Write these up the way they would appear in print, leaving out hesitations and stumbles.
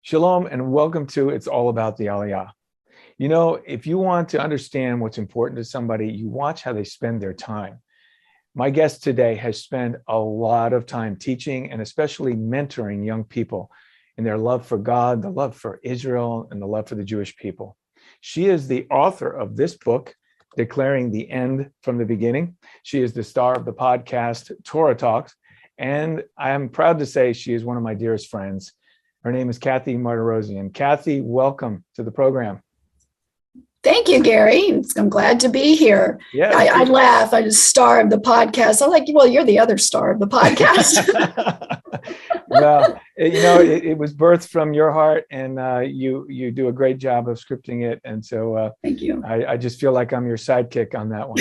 Shalom and welcome to It's All About the Aliyah. You know, if you want to understand what's important to somebody, you watch how they spend their time. My guest today has spent a lot of time teaching and especially mentoring young people in their love for God, the love for Israel, and the love for the Jewish people. She is the author of this book, Declaring the End from the Beginning. She is the star of the podcast, Torah Talk, and I am proud to say she is one of my dearest friends. Her name is Mardirosian. Kathy, welcome to the program. Thank you, Gary. I'm glad to be here. Yeah, I laugh. I'm the star of the podcast. I'm like, well, you're the other star of the podcast. Well, you know, it was birthed from your heart, and you do a great job of scripting it. And so thank you. I just feel like I'm your sidekick on that one.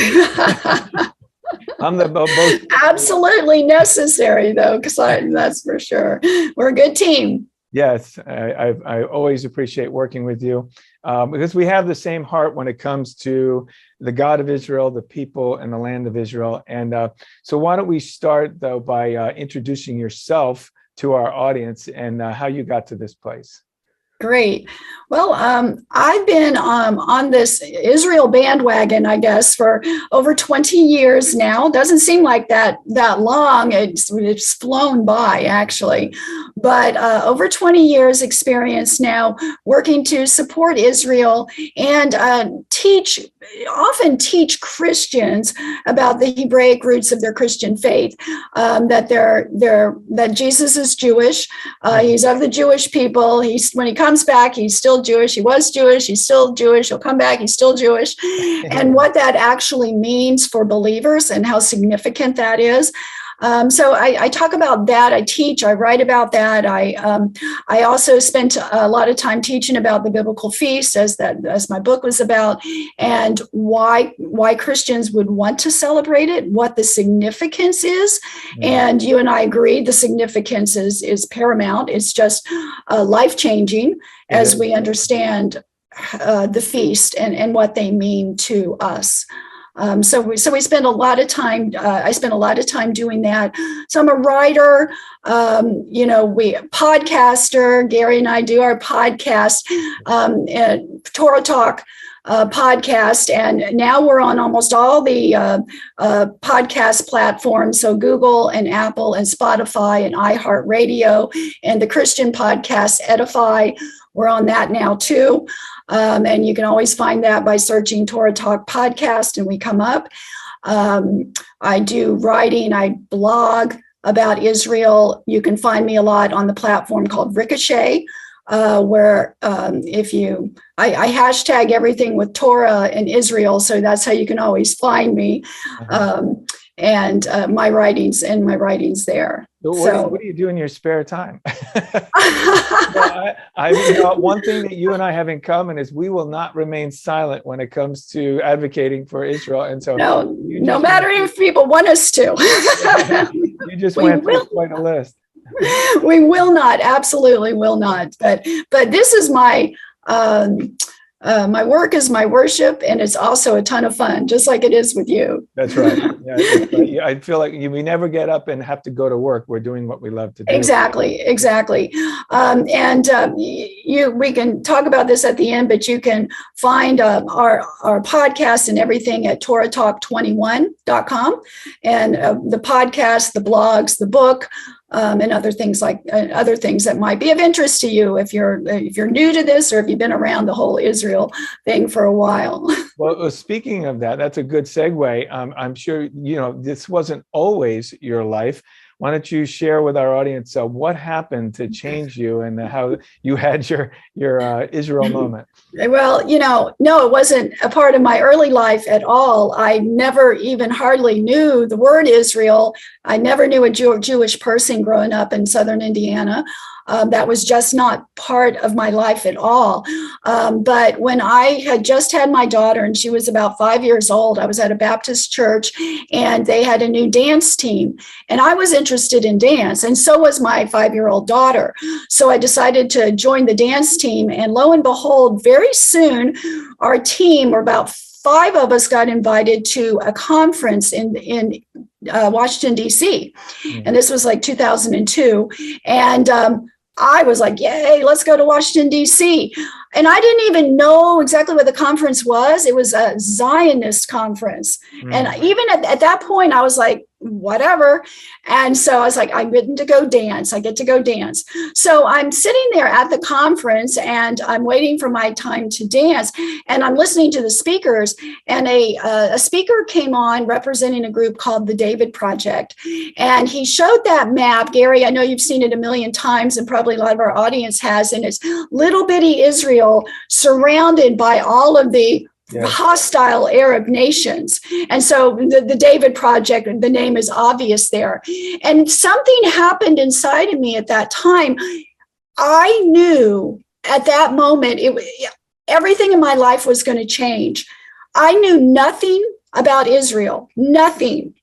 I'm the most absolutely necessary, though, because that's for sure. We're a good team. Yes, I always appreciate working with you because we have the same heart when it comes to the God of Israel, the people, and the land of Israel. And so why don't we start, though, by introducing yourself to our audience and how you got to this place. Great. Well, I've been on this Israel bandwagon, I guess, for over 20 years now. Doesn't seem like that long. It's flown by, actually. But over 20 years experience now working to support Israel and often teach Christians about the Hebraic roots of their Christian faith, that Jesus is Jewish. He's of the Jewish people. When he comes back, he's still Jewish. He was Jewish. He's still Jewish. He'll come back. He's still Jewish. And what that actually means for believers and how significant that is. So I talk about that. I teach, I write about that. I also spent a lot of time teaching about the biblical feast as my book was about, and why Christians would want to celebrate it, what the significance is. Mm-hmm. And you and I agree, the significance is paramount. It's just life-changing as we understand the feast and what they mean to us. So we spend a lot of time. I spend a lot of time doing that. So I'm a writer. Podcaster. Gary and I do our podcast, Torah Talk podcast, and now we're on almost all the podcast platforms. So Google and Apple and Spotify and iHeartRadio and the Christian podcast Edify. We're on that now too. And you can always find that by searching Torah Talk podcast and we come up. I do writing, I blog about Israel. You can find me a lot on the platform called Ricochet, where I hashtag everything with Torah and Israel. So that's how you can always find me. And my writings there. So what do you do in your spare time? One thing that you and I have in common is we will not remain silent when it comes to advocating for Israel. And so no matter if people want us to. You just went through quite a list. We will not, absolutely will not. But this is my work is my worship, and it's also a ton of fun, just like it is with you. That's right. Yeah, I feel like we never get up and have to go to work. We're doing what we love to do. Exactly. We can talk about this at the end, but you can find our podcast and everything at TorahTalk21.com, and the podcast, the blogs, the book. And other things that might be of interest to you if you're new to this or if you've been around the whole Israel thing for a while. Well, speaking of that, that's a good segue. I'm sure this wasn't always your life. Why don't you share with our audience what happened to change you and how you had your Israel moment? Well, no, it wasn't a part of my early life at all. I never even hardly knew the word Israel. I never knew a Jewish person growing up in southern Indiana. That was just not part of my life at all. But when I had just had my daughter and she was about 5 years old, I was at a Baptist church and they had a new dance team. And I was interested in dance, and so was my 5-year-old daughter. So I decided to join the dance team. And lo and behold, very soon, our team, or about 5 of us, got invited to a conference in Washington, D.C. And this was like 2002. And I was like, yay, let's go to Washington, D.C. And I didn't even know exactly what the conference was. It was a Zionist conference. And even at that point, I was like, whatever. And so I was like, I'm getting to go dance. I get to go dance. So I'm sitting there at the conference and I'm waiting for my time to dance. And I'm listening to the speakers. And a speaker came on representing a group called the David Project. And he showed that map. Gary, I know you've seen it a million times, and probably a lot of our audience has. And it's little bitty Israel surrounded by all of the hostile Arab nations. And so the David Project, the name is obvious there. And something happened inside of me at that time. I knew at that moment, everything in my life was going to change. I knew nothing about Israel, nothing.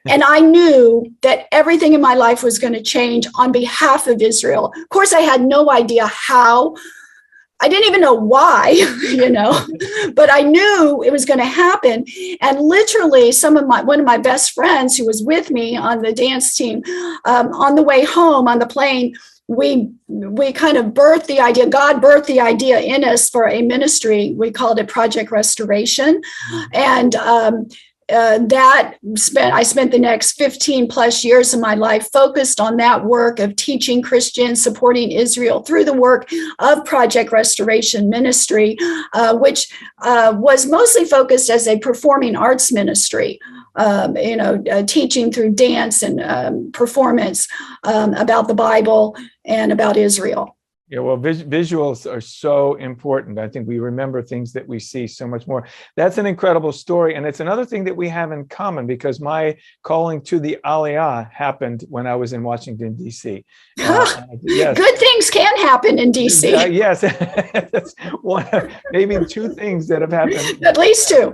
And I knew that everything in my life was going to change on behalf of Israel. Of course, I had no idea how. I didn't even know why, but I knew it was going to happen. And literally one of my best friends who was with me on the dance team, on the way home on the plane, we kind of birthed the idea. God birthed the idea in us for a ministry. We called it Project Restoration. And I spent the next 15 plus years of my life focused on that work of teaching Christians, supporting Israel through the work of Project Restoration Ministry, which was mostly focused as a performing arts ministry, teaching through dance and performance about the Bible and about Israel. Yeah, well, visuals are so important. I think we remember things that we see so much more. That's an incredible story. And it's another thing that we have in common, because my calling to the Aliyah happened when I was in Washington, D.C. Yes. Good things can happen in D.C. Yes. That's maybe two things that have happened. At least two.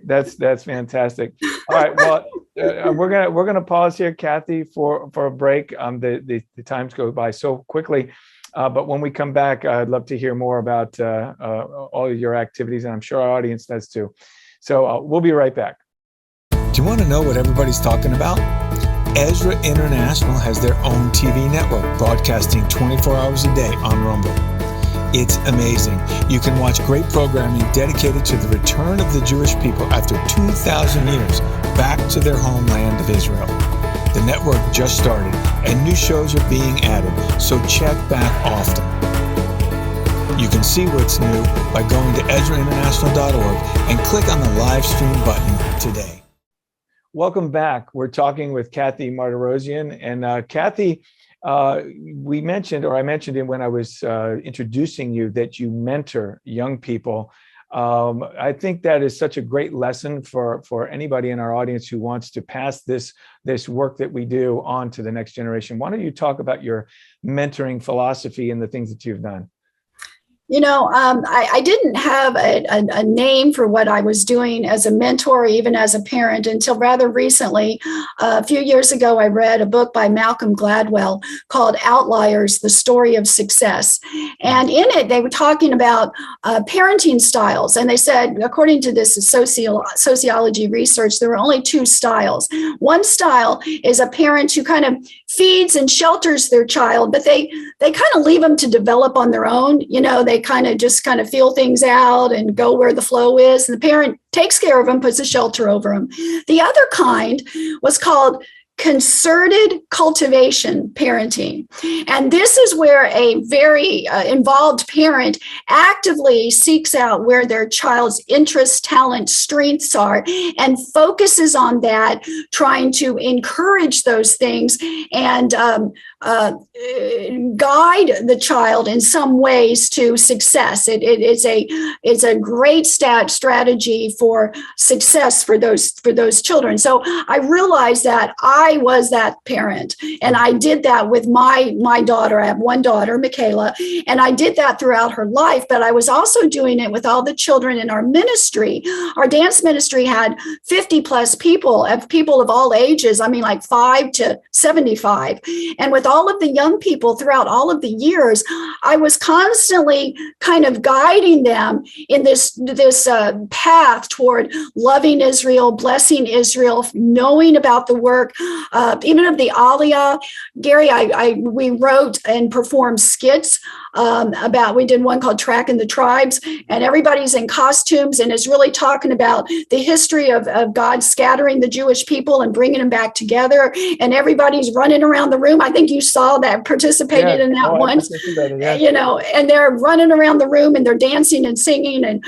That's fantastic. All right. Well, we're gonna pause here, Kathy, for a break. The times go by so quickly, but when we come back, I'd love to hear more about all of your activities, and I'm sure our audience does too. So we'll be right back. Do you want to know what everybody's talking about? Ezra International has their own TV network broadcasting 24 hours a day on Rumble. It's amazing. You can watch great programming dedicated to the return of the Jewish people after 2,000 years back to their homeland of Israel. The network just started and new shows are being added, so check back often. You can see what's new by going to EzraInternational.org and click on the live stream button today. Welcome back. We're talking with Kathy Mardirosian. And Kathy, I mentioned it when I was introducing you, that you mentor young people. I think that is such a great lesson for anybody in our audience who wants to pass this work that we do on to the next generation. Why don't you talk about your mentoring philosophy and the things that you've done? I didn't have a name for what I was doing as a mentor, even as a parent, until rather recently. A few years ago, I read a book by Malcolm Gladwell called Outliers, The Story of Success. And in it, they were talking about parenting styles. And they said, according to this sociology research, there were only two styles. One style is a parent who kind of feeds and shelters their child, but they kind of leave them to develop on their own. They kind of feel things out and go where the flow is. And the parent takes care of them, puts a shelter over them. The other kind was called concerted cultivation parenting. And this is where a very involved parent actively seeks out where their child's interests, talents, strengths are, and focuses on that, trying to encourage those things and guide the child in some ways to success. It's a great strategy for success for those children. So I realized that I was that parent, and I did that with my daughter. I have one daughter, Michaela, and I did that throughout her life. But I was also doing it with all the children in our ministry. Our dance ministry had 50 plus people of all ages. I mean, like 5 to 75, and with with all of the young people throughout all of the years, I was constantly kind of guiding them in this path toward loving Israel, blessing Israel, knowing about the work, even of the Aliyah. Gary, we wrote and performed skits we did one called Tracking the Tribes, and everybody's in costumes, and it's really talking about the history of God scattering the Jewish people and bringing them back together, and everybody's running around the room. I think you saw that, participated in that once, and they're running around the room and they're dancing and singing, and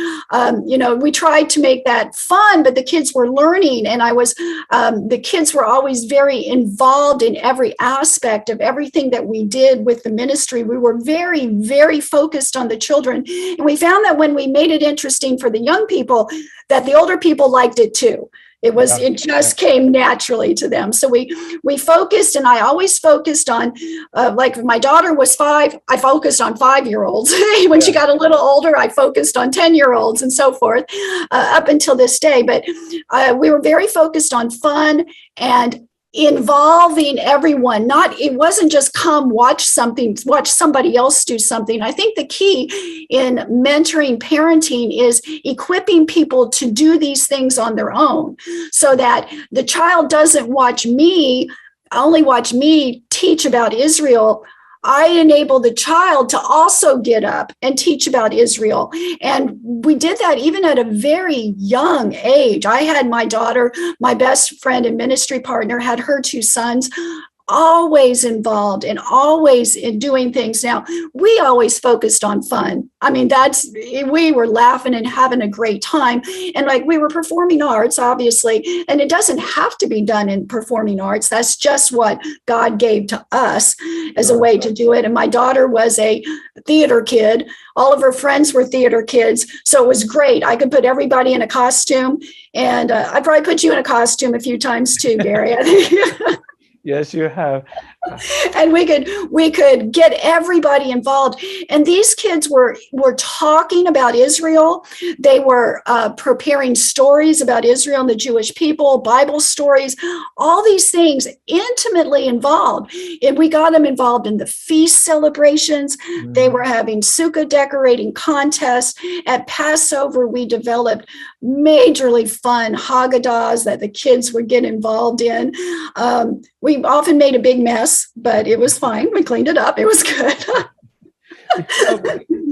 we tried to make that fun, but the kids were learning, and the kids were always very involved in every aspect of everything that we did with the ministry. We were very, very focused on the children, and we found that when we made it interesting for the young people, that the older people liked it too. It just came naturally to them. So we focused, and I always focused on, like my daughter was 5, I focused on 5-year-olds. When she got a little older, I focused on 10-year-olds and so forth, up until this day. But we were very focused on fun and involving everyone. It wasn't just come watch somebody else do something. I think the key in mentoring parenting is equipping people to do these things on their own, so that the child doesn't only watch me teach about Israel. I enable the child to also get up and teach about Israel. And we did that even at a very young age. I had my daughter, my best friend and ministry partner, had her 2 sons, always involved and always in doing things. Now, we always focused on fun. I mean, we were laughing and having a great time. And like, we were performing arts, obviously, and it doesn't have to be done in performing arts. That's just what God gave to us as a way to do it. And my daughter was a theater kid. All of her friends were theater kids. So it was great. I could put everybody in a costume, and I probably put you in a costume a few times too, Gary. I think. Yes, you have. And we could get everybody involved. And these kids were talking about Israel. They were preparing stories about Israel and the Jewish people, Bible stories, all these things, intimately involved. And we got them involved in the feast celebrations. Mm-hmm. They were having sukkah decorating contests. At Passover, we developed majorly fun Haggadahs that the kids would get involved in. We often made a big mess, but it was fine. We cleaned it up. It was good.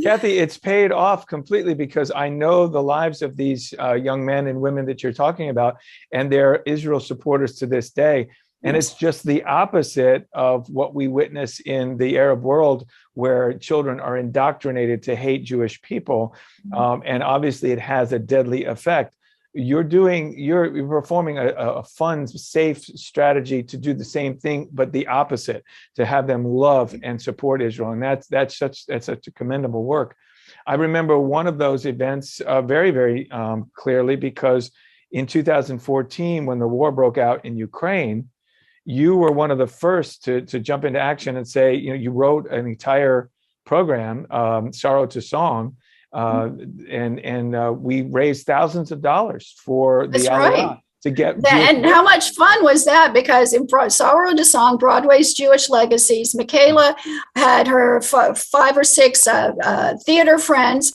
Kathy, it's paid off completely, because I know the lives of these young men and women that you're talking about, and they're Israel supporters to this day. And it's just the opposite of what we witness in the Arab world, where children are indoctrinated to hate Jewish people. And obviously it has a deadly effect. You're performing a fun, safe strategy to do the same thing, but the opposite, to have them love and support Israel. And that's such a commendable work. I remember one of those events very, very clearly, because in 2014, when the war broke out in Ukraine, you were one of the first to jump into action and say, you wrote an entire program, Sorrow to Song, and we raised thousands of dollars for the Aliyah to get. And how much fun was that? Because in Sorrow to Song, Broadway's Jewish Legacies, Michaela had her 5 or 6 theater friends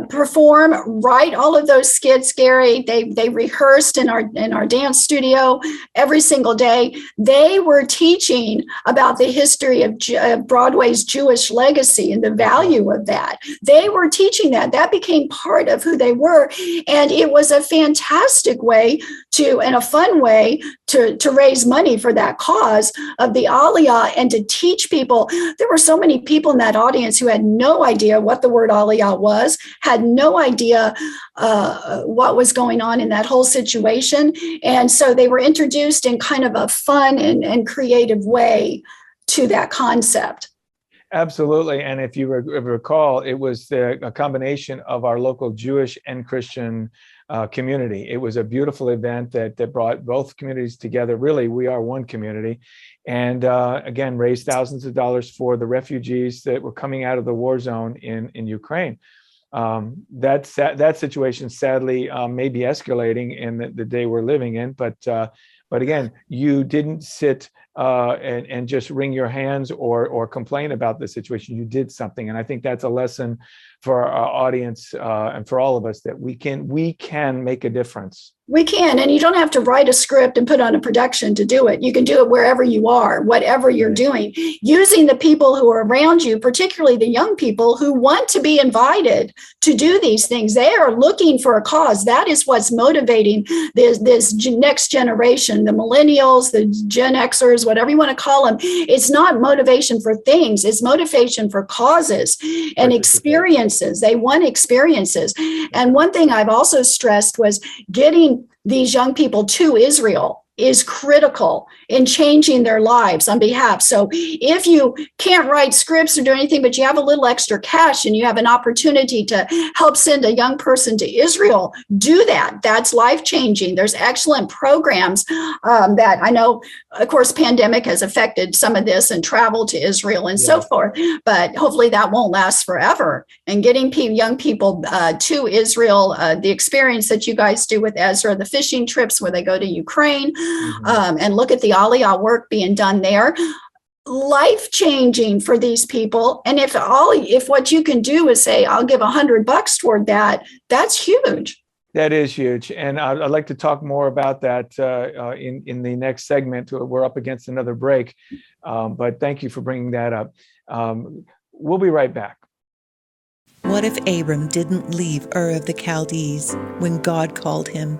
perform, write all of those skits. Gary, they rehearsed in our dance studio every single day. They were teaching about the history of Broadway's Jewish legacy and the value of that. They were teaching that. That became part of who they were, and it was a fantastic way and a fun way to raise money for that cause of the Aliyah, and to teach people. There were so many people in that audience who had no idea what the word Aliyah was, had no idea what was going on in that whole situation. And so they were introduced in kind of a fun and creative way to that concept. Absolutely. And if you recall, it was a combination of our local Jewish and Christian community. It was a beautiful event that brought both communities together. Really, we are one community. And again, raised thousands of dollars for the refugees that were coming out of the war zone in Ukraine. That situation sadly may be escalating in the day we're living in. But again, you didn't sit and just wring your hands or complain about the situation. You did something. And I think that's a lesson for our audience and for all of us, that we can make a difference. We can, and you don't have to write a script and put on a production to do it. You can do it wherever you are, whatever you're doing, using the people who are around you, particularly the young people who want to be invited to do these things. They are looking for a cause. That is what's motivating this next generation, the millennials, the Gen Xers, whatever you want to call them. It's not motivation for things. It's motivation for causes and experiences. They want experiences. And one thing I've also stressed was getting these young people to Israel is critical in changing their lives on behalf. So if you can't write scripts or do anything, but you have a little extra cash and you have an opportunity to help send a young person to Israel, do that. That's life-changing. There's excellent programs that I know, of course, pandemic has affected some of this and travel to Israel and so forth, but hopefully that won't last forever. And getting young people to Israel, the experience that you guys do with Ezra, the fishing trips where they go to Ukraine, and look at the Aliyah work being done there. Life-changing for these people. And if what you can do is say, I'll give $100 toward that, that's huge. That is huge. And I'd like to talk more about that in the next segment. We're up against another break, but thank you for bringing that up. We'll be right back. What if Abram didn't leave Ur of the Chaldees when God called him?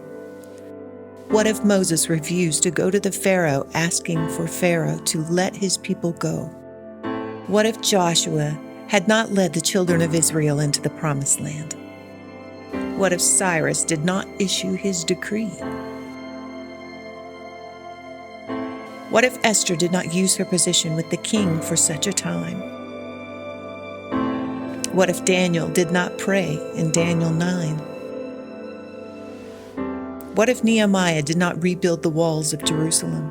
What if Moses refused to go to the Pharaoh asking for Pharaoh to let his people go? What if Joshua had not led the children of Israel into the promised land? What if Cyrus did not issue his decree? What if Esther did not use her position with the king for such a time? What if Daniel did not pray in Daniel 9? What if Nehemiah did not rebuild the walls of Jerusalem?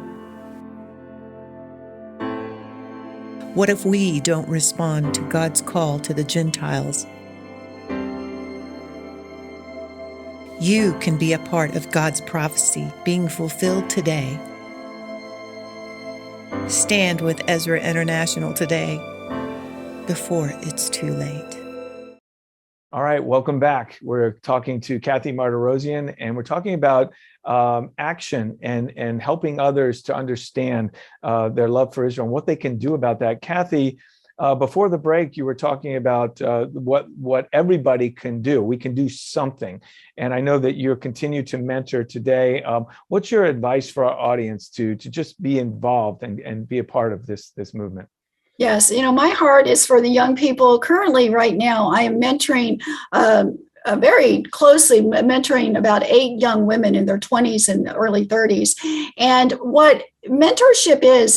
What if we don't respond to God's call to the Gentiles? You can be a part of God's prophecy being fulfilled today. Stand with Ezra International today before it's too late. All right, welcome back. We're talking to Kathy Mardirosian, and we're talking about action and helping others to understand their love for Israel and what they can do about that. Kathy, before the break, you were talking about what everybody can do. We can do something. And I know that you continue to mentor today. What's your advice for our audience to just be involved and be a part of this movement? Yes, my heart is for the young people. Currently, right now, I am mentoring very closely, mentoring about 8 young women in their 20s and early 30s. And what mentorship is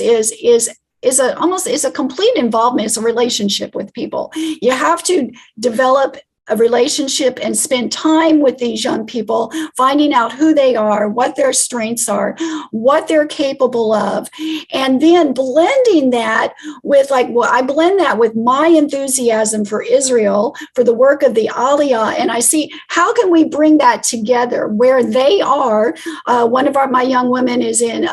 a complete involvement. It's a relationship with people. You have to develop a relationship and spend time with these young people, finding out who they are, what their strengths are, what they're capable of, and then blending that with I blend that with my enthusiasm for Israel, for the work of the Aliyah, and I see how can we bring that together where they are. One of my young women is in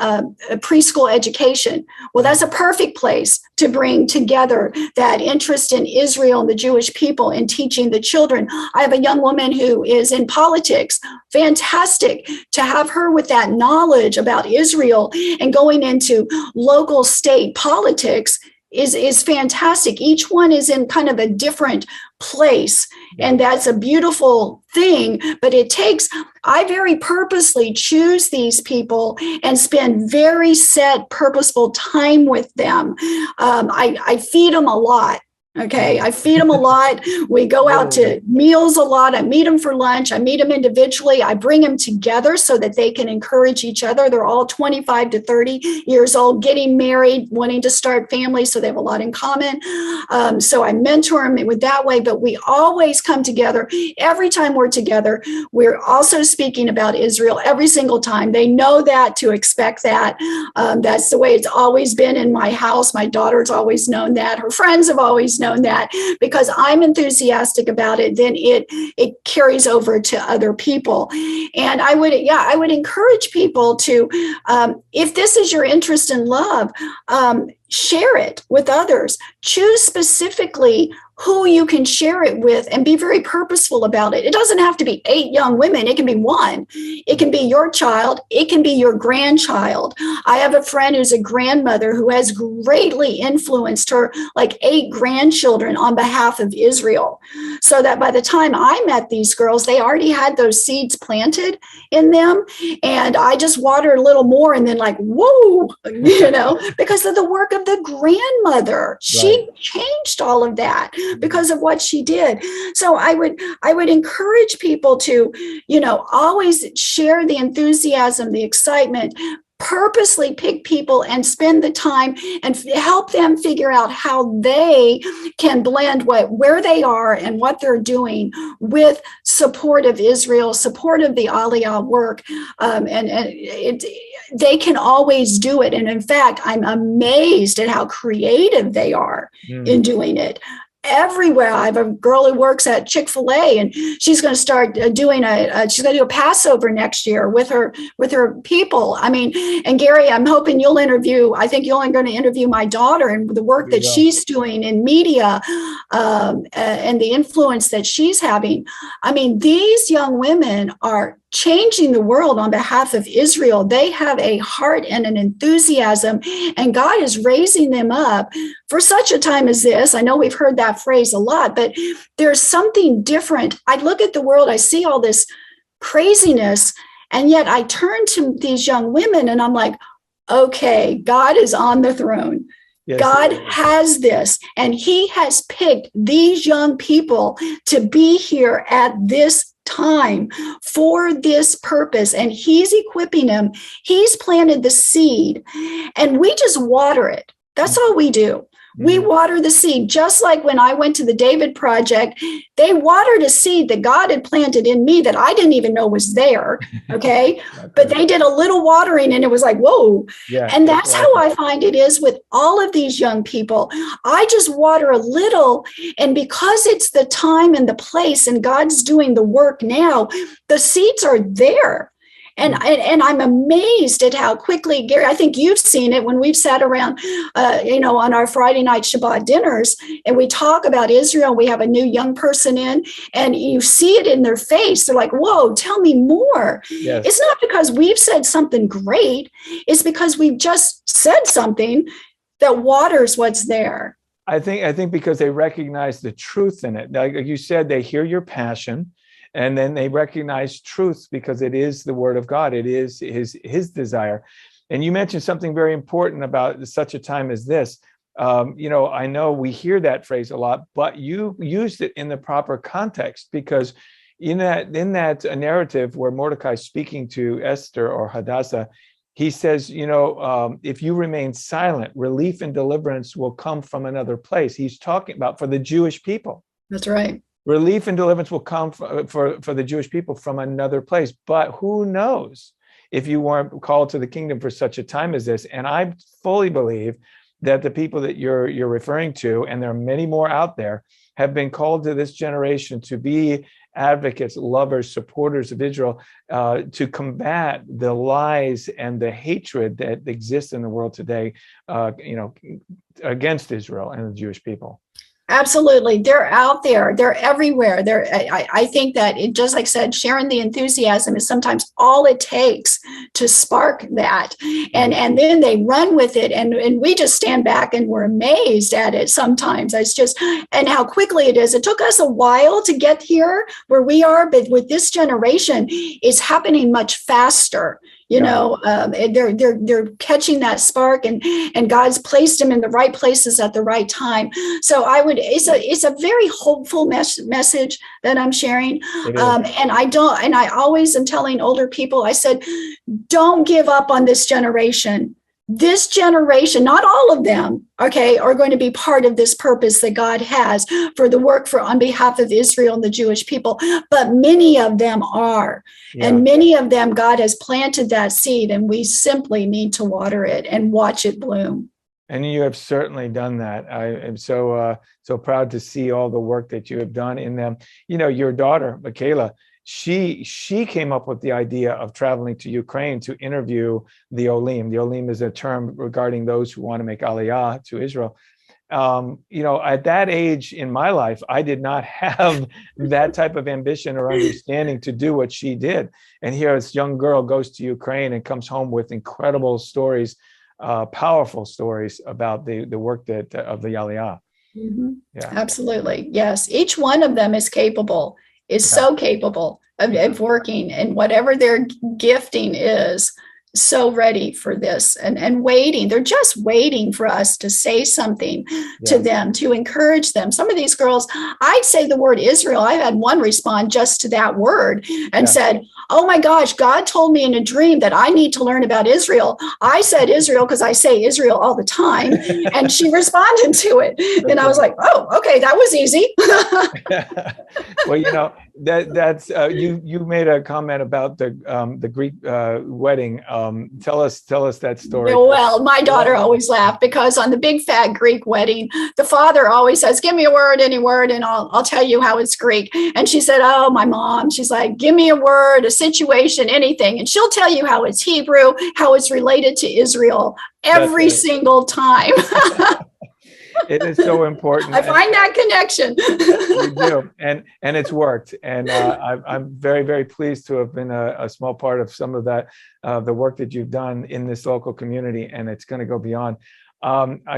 preschool education. Well, that's a perfect place to bring together that interest in Israel and the Jewish people and teaching the children. I have a young woman who is in politics. Fantastic to have her with that knowledge about Israel and going into local state politics is fantastic. Each one is in kind of a different place, and that's a beautiful thing. But I very purposely choose these people and spend very set, purposeful time with them. I feed them a lot. Okay, I feed them a lot. We go out to meals a lot. I meet them for lunch. I meet them individually. I bring them together so that they can encourage each other. They're all 25 to 30 years old, getting married, wanting to start families, so they have a lot in common. So I mentor them with that way, but we always come together. Every time we're together, we're also speaking about Israel every single time. They know that, to expect that. That's the way it's always been in my house. My daughter's always known that. Her friends have always known known that because I'm enthusiastic about it, then it carries over to other people. And I would encourage people to, if this is your interest in love, share it with others. Choose specifically who you can share it with and be very purposeful about it. It doesn't have to be 8 young women. It can be 1. It can be your child. It can be your grandchild. I have a friend who's a grandmother who has greatly influenced her 8 grandchildren on behalf of Israel. So that by the time I met these girls, they already had those seeds planted in them. And I just watered a little more and then whoa, because of the work of the grandmother. She changed all of that because of what she did. So I would encourage people to, always share the enthusiasm, the excitement, purposely pick people and spend the time and help them figure out how they can blend where they are and what they're doing with support of Israel, support of the Aliyah work. They can always do it. And in fact, I'm amazed at how creative they are in doing it. Everywhere. I have a girl who works at Chick-fil-A, and she's going to start doing she's going to do a Passover next year with her people. And Gary, I'm hoping you'll interview. I think you're only going to interview my daughter and the work that she's doing in media, and the influence that she's having. These young women are changing the world on behalf of Israel. They have a heart and an enthusiasm, and God is raising them up for such a time as this. I know we've heard that phrase a lot, but there's something different. I look at the world, I see all this craziness, and yet I turn to these young women and I'm like, okay, God is on the throne. Yes, God has this, and he has picked these young people to be here at this time for this purpose, and he's equipping them. He's planted the seed, and we just water it. That's all we do. We water the seed, just like when I went to the David Project, they watered a seed that God had planted in me that I didn't even know was there, okay? But they did a little watering, and it was like, whoa. Yeah, and that's how I find it is with all of these young people. I just water a little, and because it's the time and the place, and God's doing the work now, the seeds are there. And I'm amazed at how quickly, Gary, I think you've seen it when we've sat around, on our Friday night Shabbat dinners, and we talk about Israel. We have a new young person in, and you see it in their face. They're like, whoa, tell me more. Yes. It's not because we've said something great. It's because we've just said something that waters what's there. I think because they recognize the truth in it. Like you said, they hear your passion. And then they recognize truth because it is the word of God. It is his desire. And you mentioned something very important about such a time as this. I know we hear that phrase a lot, but you used it in the proper context, because in that narrative where Mordecai is speaking to Esther or Hadassah, he says, if you remain silent, relief and deliverance will come from another place. He's talking about for the Jewish people. That's right. Relief and deliverance will come for the Jewish people from another place. But who knows if you weren't called to the kingdom for such a time as this? And I fully believe that the people that you're referring to, and there are many more out there, have been called to this generation to be advocates, lovers, supporters of Israel, to combat the lies and the hatred that exists in the world today, against Israel and the Jewish people. Absolutely. They're out there. They're everywhere. I think that it, just like I said, sharing the enthusiasm is sometimes all it takes to spark that. And then they run with it. And we just stand back and we're amazed at it sometimes. It's just, and how quickly it is. It took us a while to get here where we are, but with this generation, it's happening much faster. They're catching that spark, and God's placed them in the right places at the right time. So it's a very hopeful message that I'm sharing. And I always am telling older people, I said, don't give up on this generation. This generation, not all of them, are going to be part of this purpose that God has for the work on behalf of Israel and the Jewish people. But many of them are. Yeah. And many of them, God has planted that seed, and we simply need to water it and watch it bloom. And you have certainly done that. I am so proud to see all the work that you have done in them. You know, your daughter, Michaela, she came up with the idea of traveling to Ukraine to interview the Olim. The Olim is a term regarding those who want to make Aliyah to Israel. You know, at that age in my life, I did not have that type of ambition or understanding to do what she did. And here this young girl goes to Ukraine and comes home with incredible stories, powerful stories about the work that of the Aliyah. Mm-hmm. Yeah, absolutely. Yes. Each one of them is capable, so capable of working, and whatever their gifting is, so ready for this and waiting. They're just waiting for us to say something to them, to encourage them. Some of these girls, I'd say the word Israel. I had one respond just to that word and said, "Oh my gosh, God told me in a dream that I need to learn about Israel." I said Israel because I say Israel all the time. And she responded to it. And I was like, "Oh, okay, that was easy." Well, you know, that's you made a comment about the Greek wedding. Tell us that story. Well, my daughter always laughed because on the big fat Greek wedding, the father always says, "Give me a word, any word, and I'll tell you how it's Greek." And she said, "Oh, my mom," she's like, "Give me a word, a situation, anything, and she'll tell you how it's Hebrew, how it's related to Israel every single time." It is so important. I find that connection. You do, and it's worked. And I'm very, very pleased to have been a small part of some of that, the work that you've done in this local community, and it's going to go beyond.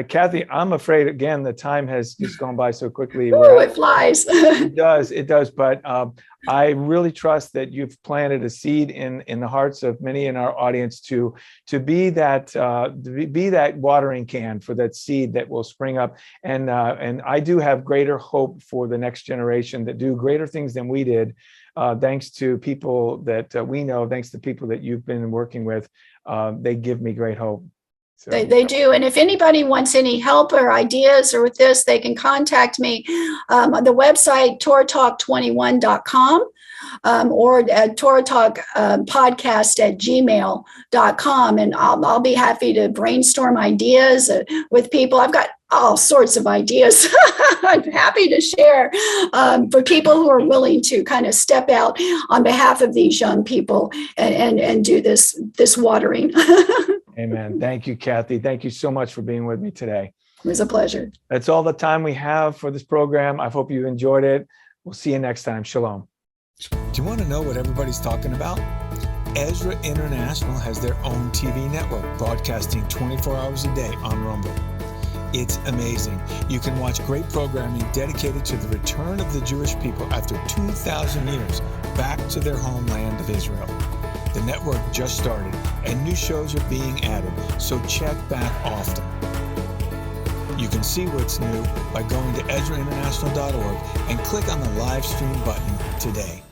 Kathy, I'm afraid again the time has just gone by so quickly. Ooh, it flies. It does. But I really trust that you've planted a seed in the hearts of many in our audience to be that watering can for that seed that will spring up. And I do have greater hope for the next generation that do greater things than we did, thanks to people that we know, thanks to people that you've been working with. They give me great hope. So. They do. And if anybody wants any help or ideas or with this, they can contact me on the website, TorahTalk21.com, or at Torah Talk podcast at gmail.com. And I'll be happy to brainstorm ideas with people. I've got all sorts of ideas I'm happy to share for people who are willing to kind of step out on behalf of these young people and do this watering. Amen. Thank you, Kathy. Thank you so much for being with me today. It was a pleasure. That's all the time we have for this program. I hope you enjoyed it. We'll see you next time. Shalom. Do you want to know what everybody's talking about? Ezra International has their own TV network broadcasting 24 hours a day on Rumble. It's amazing. You can watch great programming dedicated to the return of the Jewish people after 2,000 years back to their homeland of Israel. The network just started and new shows are being added, so check back often. You can see what's new by going to EzraInternational.org and click on the live stream button today.